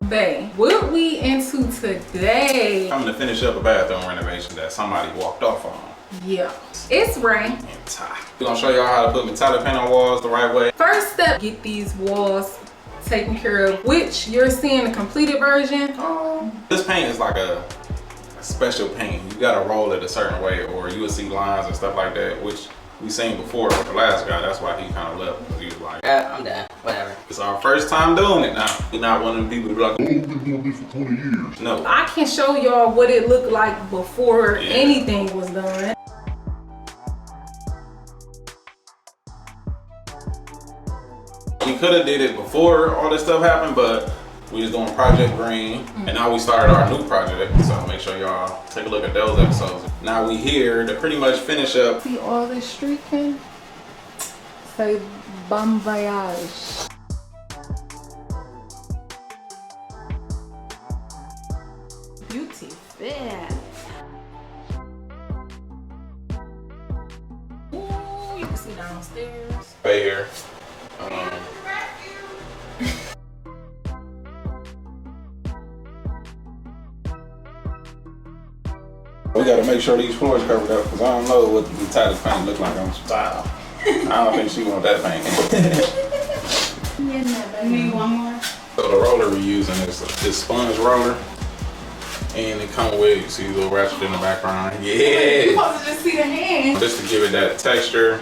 Bae, what we into today? I'm gonna finish up a bathroom renovation that somebody walked off on. Yeah, it's Ray. We're gonna show y'all how to put metallic paint on walls the right way. First step, get these walls taken care of, which you're seeing the completed version. This paint is like a special paint. You gotta roll it a certain way or you will see lines and stuff like that, which we seen before with the last guy. That's why he kind of left, because he was like, yeah, I'm done, whatever. It's our first time doing it now. You're not one of them people to be like, oh, we've been doing this for 20 years. No. I can show y'all what it looked like before anything was done. We could have did it before all this stuff happened, but we was doing Project Green, and now we started our new project. So make sure y'all take a look at those episodes. Now we here to pretty much finish up. See all this streaking? Say bon voyage. Beauty fit. Ooh, you can see downstairs. Right here. We gotta make sure these floors covered up, because I don't know what the metallic paint look like on style. I don't think she want that paint. You need one more? So the roller we're using is this sponge roller, and it comes with, you see the little ratchet in the background. Yeah. You're supposed to just see the hand. Just to give it that texture,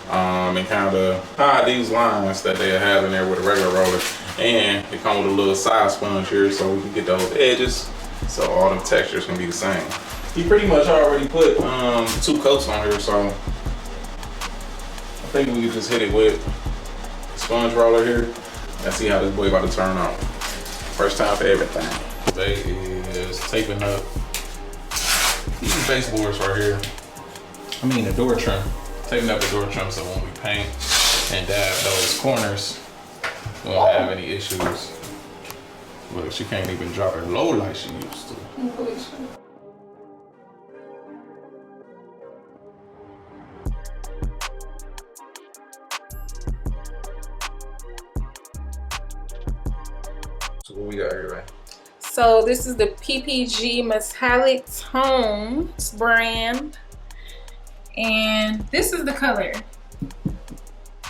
and kind of hide these lines that they have in there with a regular roller. And it comes with a little side sponge here, so we can get those edges, so all the textures can be the same. He pretty much already put 2 coats on here, so I think we can just hit it with the sponge roller here and see how this boy about to turn out. First time for everything. They is taping up these baseboards right here. I mean the door trim. Taping up the door trim so when we paint and dab those corners, we won't have any issues. Look, she can't even drop her low like she used to. So what we got here, right? So this is the PPG Metallic Tones brand. And this is the color.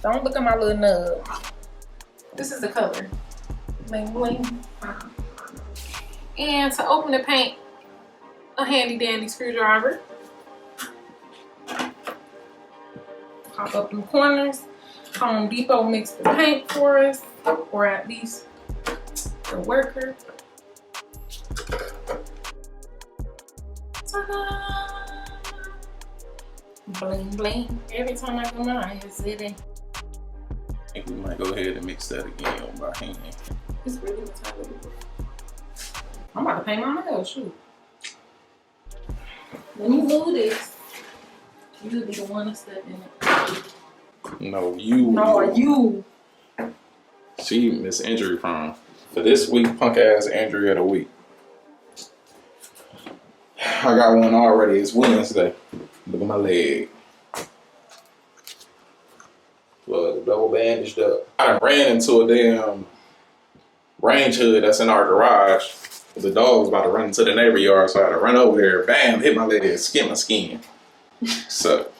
Don't look at my little nub. This is the color. Bling bling. And to open the paint, a handy dandy screwdriver. Pop up in the corners. Home Depot mixed the paint for us, or at least the worker. Ta-da! Bling bling. Every time I come out, I sit in. I think we might go ahead and mix that again by hand. It's really metallic. I'm about to paint my nails, shoot. Let me move this. You'll be the one to step in it. No, you. No, you. She miss injury prone. For this week, punk ass injury of the week. I got one already. It's Wednesday. Look at my leg. Look, double bandaged up. I done ran into a damn range hood that's in our garage. The dog was about to run into the neighbor yard, so I had to run over there, bam, hit my leg, skip my skin. So,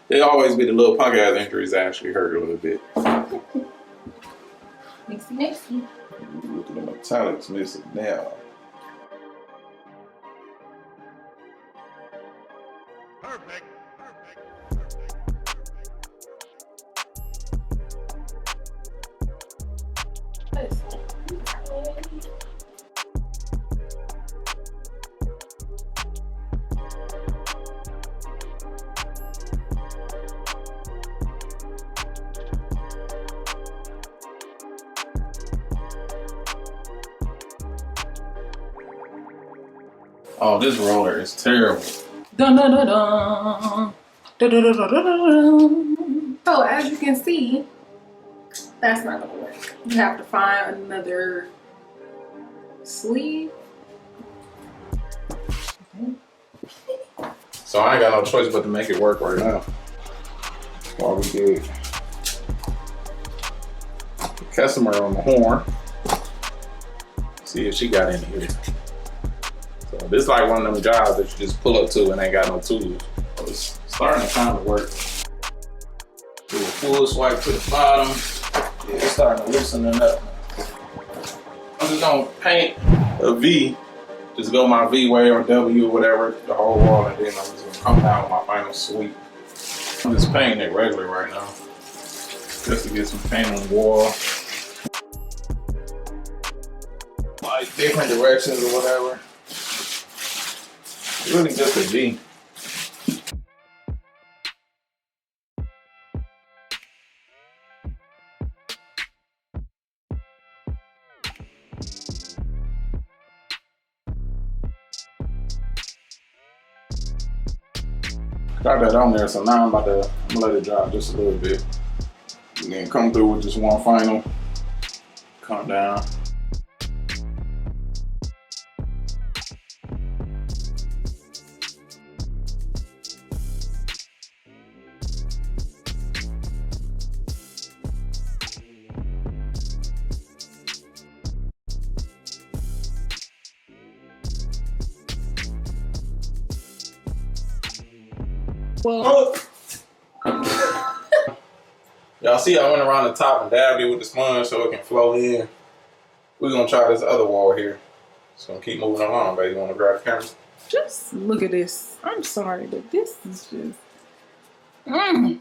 they always be the little punk ass injuries that actually hurt a little bit. Mixy, mixy. Look at the metallics missing now. Perfect. Oh, this roller is terrible. Dun, dun, dun, dun. Dun, dun, dun, dun, dun, dun. So as you can see, that's not gonna work. You have to find another sleeve. So I ain't got no choice but to make it work right now. While we get the customer on the horn. See if she got in here. So this is like one of them jobs that you just pull up to and ain't got no tools. So it's starting to kind of work. Do a full swipe to the bottom. Yeah, it's starting to loosen it up. I'm just gonna paint a V. Just go my V way or W or whatever, the whole wall, and then I'm just gonna come down with my final sweep. I'm just painting it regular right now. Just to get some paint on the wall. Like different directions or whatever. It's really just a V. Got that on there, so now I'm gonna let it dry just a little bit. And then come through with just one final. Come down. Well, y'all see I went around the top and dabbed it with the sponge so it can flow in. We're gonna try this other wall here. Just gonna keep moving along, baby. You wanna grab the camera? just look at this. I'm sorry, but this is just. Now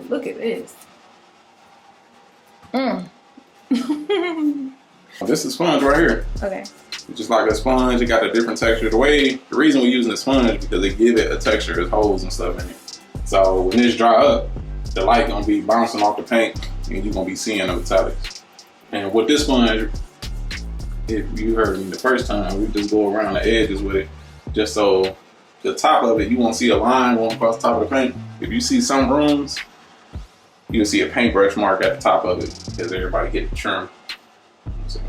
look at this. This is sponge right here. Okay. Just like a sponge, it got a different texture. The reason we're using the sponge is because it give it a texture. There's holes and stuff in it. So when this dry up, the light gonna be bouncing off the paint, and you're gonna be seeing the metallics. And with this sponge, if you heard me the first time, we just go around the edges with it, just so the top of it, you won't see a line going across the top of the paint. If you see some rooms, you'll see a paintbrush mark at the top of it because everybody get the trim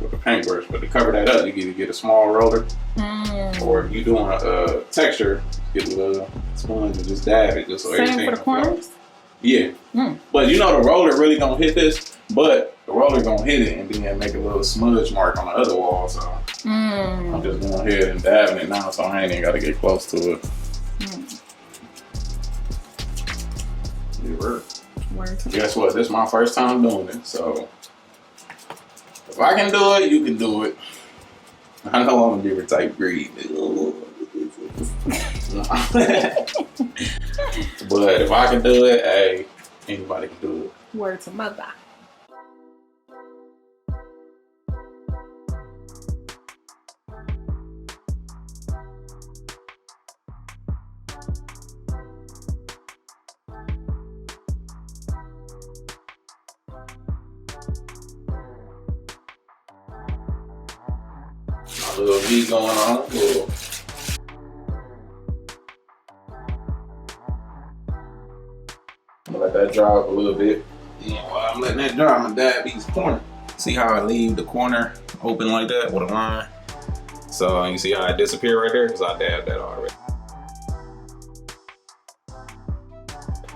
with a paintbrush. But to cover that up, you either get a small roller, or if you're doing a texture, get a little sponge and just dab it, just so everything. Same for the corners? Yeah. But you know the roller really gonna hit this, but the roller gonna hit it and then make a little smudge mark on the other wall. So I'm just going ahead and dabbing it now, so I ain't even gotta get close to it. It worked. Guess what? This is my first time doing it, so if I can do it, you can do it. I know I'm a different type breed. But if I can do it, hey, anybody can do it. Word to mother. My little V going on. Cool. I'm gonna let that dry up a little bit. Yeah, while I'm letting that dry, I'm gonna dab these corners. See how I leave the corner open like that with a line? So you see how I disappear right there? Because I dabbed that already.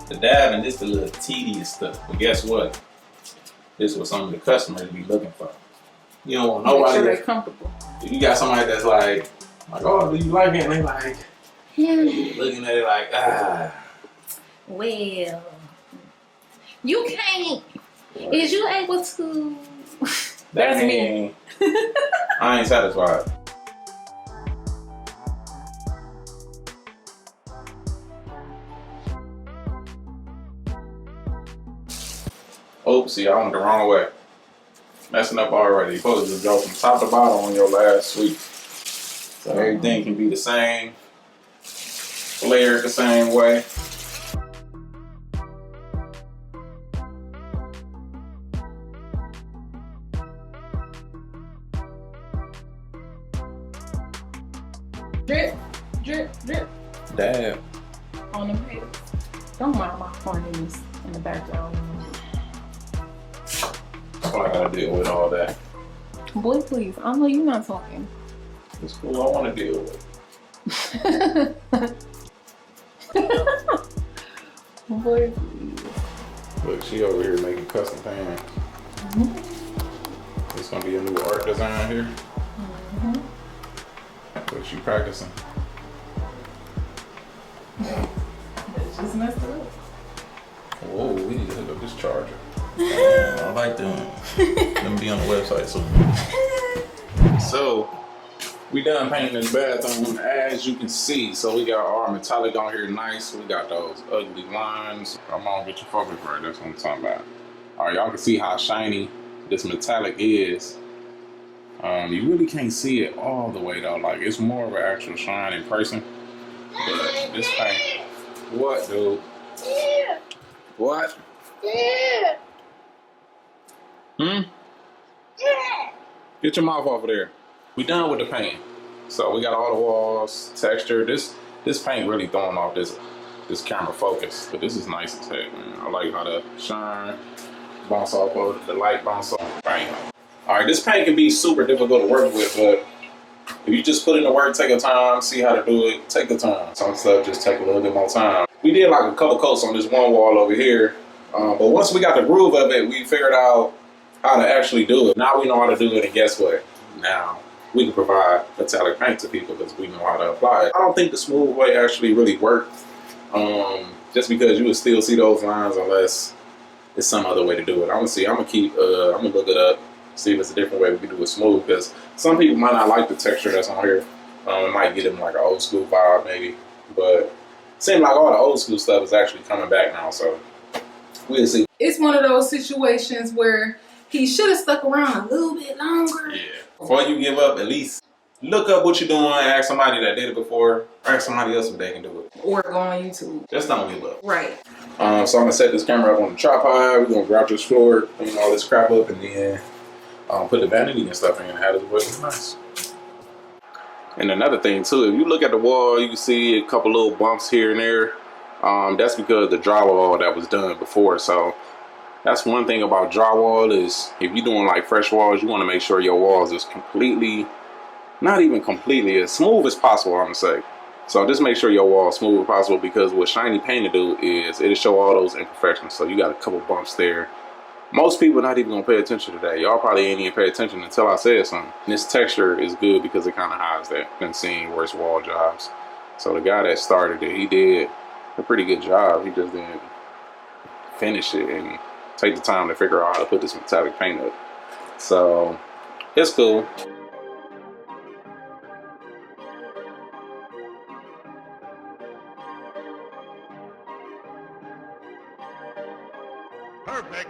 The dabbing, this is a little tedious stuff, but guess what? This is what some of the customers be looking for. You don't want nobody. Make sure they're comfortable. If you got somebody that's like, oh, do you like it? And they like, looking at it like, Well, you can't. What? Is you able to? That's me. I ain't satisfied. Oops, see, I went the wrong way. Messing up already. You're supposed to just go from top to bottom on your last sweep. So everything can be the same, layered the same way. Drip, drip, drip. Dab. On the page. Don't mind my corners in the background. That's what I gotta deal with all that. Boy, please. I know you're not talking. It's cool. I want to deal with. Boy, please. Look, she over here making custom paintings. It's gonna be a new art design here. But she practicing. Just messed it up. Whoa, we need to hook up this charger. I like them. Let me be on the website soon. So, we done painting this bathroom as you can see. So we got our metallic on here nice. We got those ugly lines. Come on, get your focus right. That's what I'm talking about. All right, y'all can see how shiny this metallic is. You really can't see it all the way though. Like it's more of an actual shine in person. But this paint, what, dude? What? Get your mouth off of there. We done with the paint. So we got all the walls, texture. This paint really throwing off this camera focus. But this is nice as heck, man. I like how the shine bounce off of the light bounce off. Bang. All right, this paint can be super difficult to work with, but if you just put in the work, take your time, see how to do it, take the time. Some stuff just take a little bit more time. We did like a couple coats on this one wall over here, but once we got the groove of it, we figured out how to actually do it. Now we know how to do it, and guess what? Now we can provide metallic paint to people because we know how to apply it. I don't think the smooth way actually really worked, just because you would still see those lines unless it's some other way to do it. I'm gonna look it up, see if it's a different way we can do it smooth, because some people might not like the texture that's on here. It might get them like an old school vibe maybe, but it seems like all the old school stuff is actually coming back now, so we'll see. It's one of those situations where he should have stuck around a little bit longer. Yeah. Before you give up, at least look up what you're doing, ask somebody that did it before, or ask somebody else if they can do it. Or go on YouTube. Just don't give up. Right. So I'm gonna set this camera up on the tripod. We're gonna grab this floor, clean all this crap up, and then put the vanity and stuff in and have this work nice. And another thing too, if you look at the wall, you can see a couple little bumps here and there. That's because the drywall that was done before. So that's one thing about drywall is if you're doing like fresh walls, you want to make sure your walls is completely, not even completely, as smooth as possible, I'm gonna say. So just make sure your wall is smooth as possible, because what shiny paint to do is it'll show all those imperfections. So you got a couple bumps there. Most people not even gonna pay attention to that. Y'all probably ain't even pay attention until I said something. And this texture is good because it kind of hides that. Been seeing worse wall jobs. So the guy that started it, he did a pretty good job. He just didn't finish it and take the time to figure out how to put this metallic paint up. So it's cool. Perfect.